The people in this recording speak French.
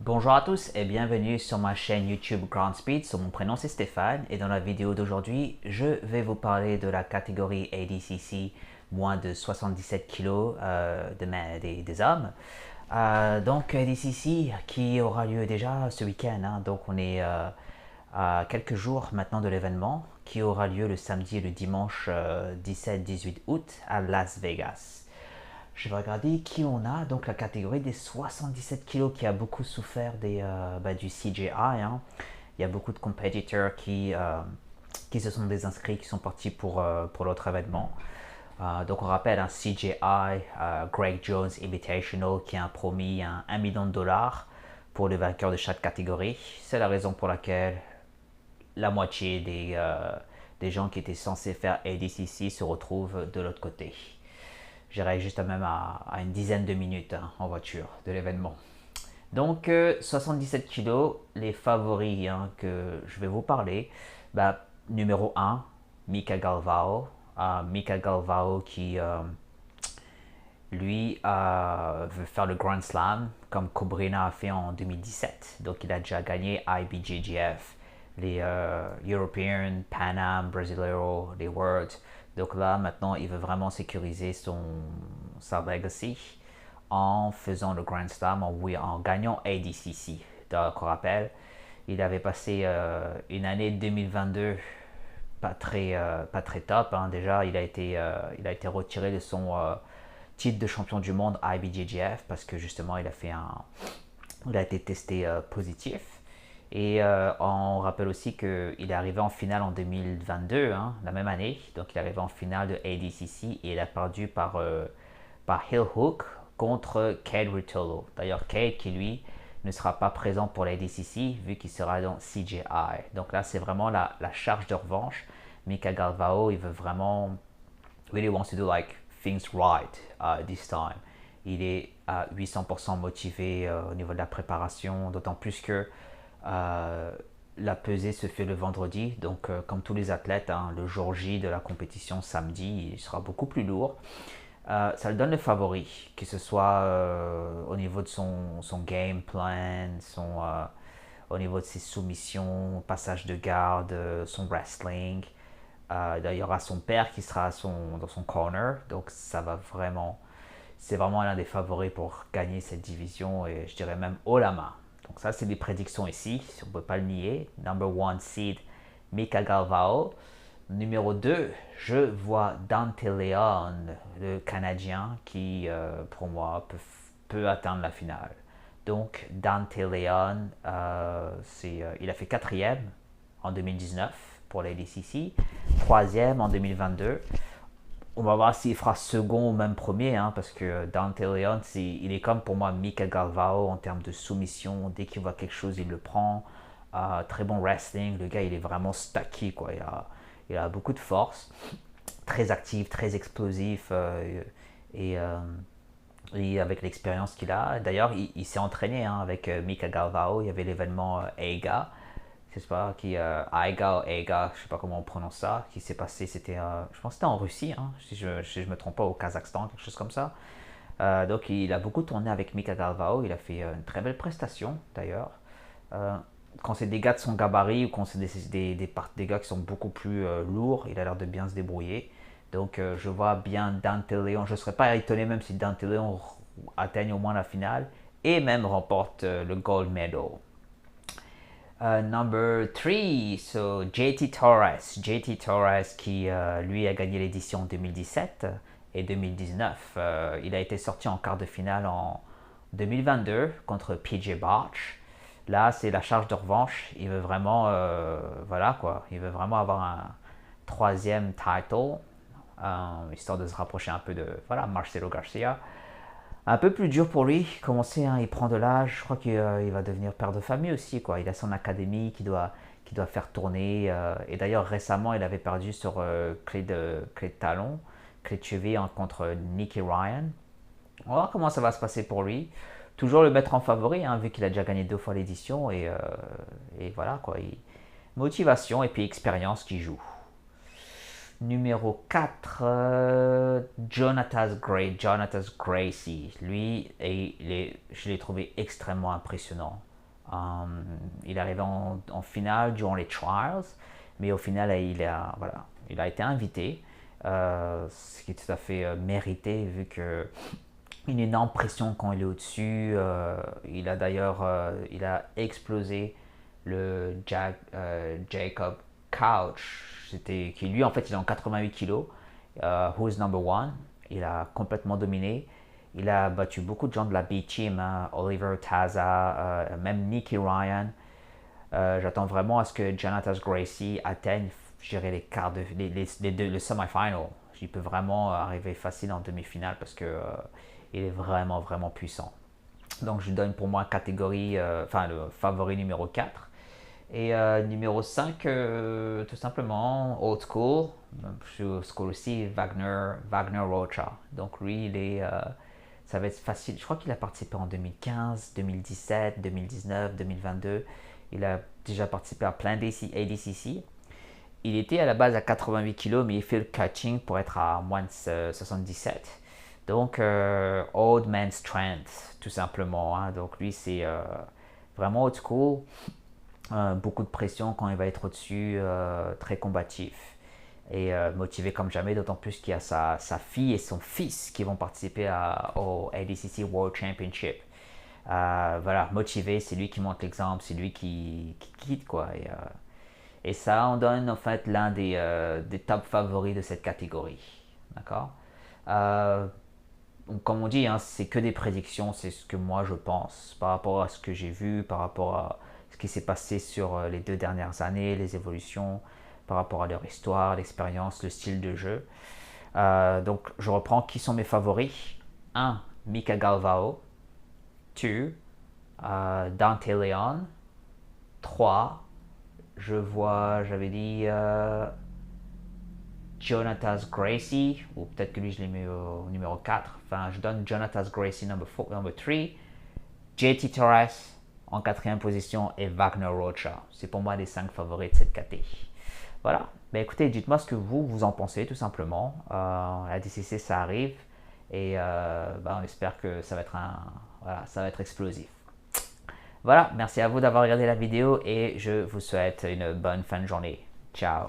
Bonjour à tous et bienvenue sur ma chaîne YouTube Grand Speed. Mon prénom c'est Stéphane et dans la vidéo d'aujourd'hui, je vais vous parler de la catégorie ADCC moins de 77 kg des hommes. Donc ADCC qui aura lieu déjà ce week-end. Donc on est à quelques jours maintenant de l'événement qui aura lieu le samedi et le dimanche 17-18 août à Las Vegas. Je vais regarder qui on a. Donc la catégorie des 77 kilos qui a beaucoup souffert du CGI. Il y a beaucoup de compétiteurs qui se sont désinscrits, qui sont partis pour l'autre événement. Donc on rappelle un CGI, Greg Jones Invitational qui a promis 1 million de dollars pour le vainqueur de chaque catégorie. C'est la raison pour laquelle la moitié des gens qui étaient censés faire ADCC se retrouvent de l'autre côté. J'irai juste même à une dizaine de minutes en voiture de l'événement. Donc 77 kilos, les favoris que je vais vous parler. Numéro 1, Mika Galvao. Mika Galvao qui, lui, veut faire le Grand Slam comme Cobrinha a fait en 2017. Donc il a déjà gagné IBJJF, les European, Pan Am, Brasileiro, les Worlds. Donc là, maintenant, il veut vraiment sécuriser sa legacy en faisant le Grand Slam, en gagnant ADCC. Donc, on rappelle, il avait passé une année 2022 pas très top. Déjà, il a été retiré de son titre de champion du monde IBJJF parce que justement, il a été testé positif. Et on rappelle aussi qu'il est arrivé en finale en 2022, la même année. Donc il est arrivé en finale de ADCC et il a perdu par Heel Hook contre Cade Rutolo. D'ailleurs, Cade qui lui ne sera pas présent pour l'ADCC vu qu'il sera dans CGI. Donc là, c'est vraiment la charge de revanche. Mika Galvao, il veut vraiment, really wants to do like things right this time. Il est à 800% motivé au niveau de la préparation, d'autant plus que la pesée se fait le vendredi, donc comme tous les athlètes, le jour J de la compétition samedi, il sera beaucoup plus lourd. Ça le donne le favori, que ce soit au niveau de son game plan, au niveau de ses soumissions, passage de garde, son wrestling. Il y aura son père qui sera dans son corner, donc c'est vraiment l'un des favoris pour gagner cette division et je dirais même haut la main. Donc ça, c'est des prédictions ici, on ne peut pas le nier. Number 1 seed, Mika Galvao. Numéro 2, je vois Dante Leon, le Canadien, qui, pour moi, peut atteindre la finale. Donc, Dante Leon, il a fait quatrième en 2019 pour l'ADCC, troisième en 2022. On va voir s'il fera second ou même premier, parce que Dante Leon, il est comme pour moi Mika Galvao en termes de soumission. Dès qu'il voit quelque chose, il le prend. Très bon wrestling. Le gars, il est vraiment stocky, quoi. Il a beaucoup de force. Très actif, très explosif. Et avec l'expérience qu'il a. D'ailleurs, il s'est entraîné avec Mika Galvao. Il y avait l'événement EIGA. Je sais pas, Aiga ou Eiga, je sais pas comment on prononce ça, qui s'est passé, je pense que c'était en Russie, si je me trompe pas, au Kazakhstan, quelque chose comme ça. Donc il a beaucoup tourné avec Mika Galvao, il a fait une très belle prestation d'ailleurs. Quand c'est des gars de son gabarit ou quand c'est des gars qui sont beaucoup plus lourds, il a l'air de bien se débrouiller. Donc je vois bien Dante Leon, je ne serais pas étonné même si Dante Leon atteigne au moins la finale et même remporte le gold medal. Number 3, so JT Torres. JT Torres qui, lui, a gagné l'édition 2017 et 2019. Il a été sorti en quart de finale en 2022 contre PJ Botch. Là, c'est la charge de revanche. Il veut vraiment, voilà quoi, il veut vraiment avoir un troisième title, histoire de se rapprocher un peu de, voilà, Marcelo Garcia. Un peu plus dur pour lui, commencer, il prend de l'âge, je crois qu'il va devenir père de famille aussi, quoi. Il a son académie qui doit faire tourner, et d'ailleurs récemment il avait perdu sur clé de talon, clé de cheville contre Nicky Ryan. On va voir comment ça va se passer pour lui. Toujours le mettre en favori, vu qu'il a déjà gagné 2 fois l'édition, et voilà quoi. Motivation et puis expérience qui joue. Numéro 4, Jonathan Gracie. Lui, je l'ai trouvé extrêmement impressionnant Il est arrivé en finale durant les trials, mais au final, voilà, il a été invité, ce qui est tout à fait mérité vu que une énorme pression quand il est au-dessus. Il a d'ailleurs il a explosé le Jacob Couch, qui lui en fait il est en 88 kilos. Who's number one? Il a complètement dominé. Il a battu beaucoup de gens de la B-Team, hein, Oliver Taza, même Nicky Ryan. J'attends vraiment à ce que Jonathan Gracie atteigne, je dirais, les quarts de, le semi-final. Il peut vraiment arriver facile en demi-finale parce que il est vraiment, vraiment puissant. Donc je donne pour moi catégorie, enfin le favori numéro 4. Et numéro 5, tout simplement, old school. Old school aussi, Wagner Rocha. Donc lui, ça va être facile. Je crois qu'il a participé en 2015, 2017, 2019, 2022. Il a déjà participé à plein d'ADCC. Il était à la base à 88 kg, mais il fait le catching pour être à moins de 77. Donc, old man strength, tout simplement, hein. Donc, lui, c'est vraiment old school. Beaucoup de pression quand il va être au-dessus, très combatif et motivé comme jamais, d'autant plus qu'il y a sa fille et son fils qui vont participer au ADCC World Championship. Voilà, motivé, c'est lui qui montre l'exemple, c'est lui qui quitte, quoi. Et ça en donne en fait l'un des top favoris de cette catégorie. D'accord. euh, Comme on dit, hein, c'est que des prédictions, c'est ce que moi je pense par rapport à ce que j'ai vu, par rapport à ce qui s'est passé sur les 2 dernières années, les évolutions, par rapport à leur histoire, l'expérience, le style de jeu. Donc je reprends qui sont mes favoris. 1. Mika Galvao. 2. Dante Leon. 3. J'avais dit Jonathan Gracie, ou peut-être que lui je l'ai mis au numéro 4. Enfin, je donne Jonathan Gracie number 3, JT Torres en quatrième position et Wagner Rocha. C'est pour moi les 5 favoris de cette catégorie. Voilà. Ben écoutez, dites-moi ce que vous en pensez tout simplement. La DCC ça arrive et on espère que ça va être voilà, ça va être explosif. Voilà, merci à vous d'avoir regardé la vidéo et je vous souhaite une bonne fin de journée. Ciao.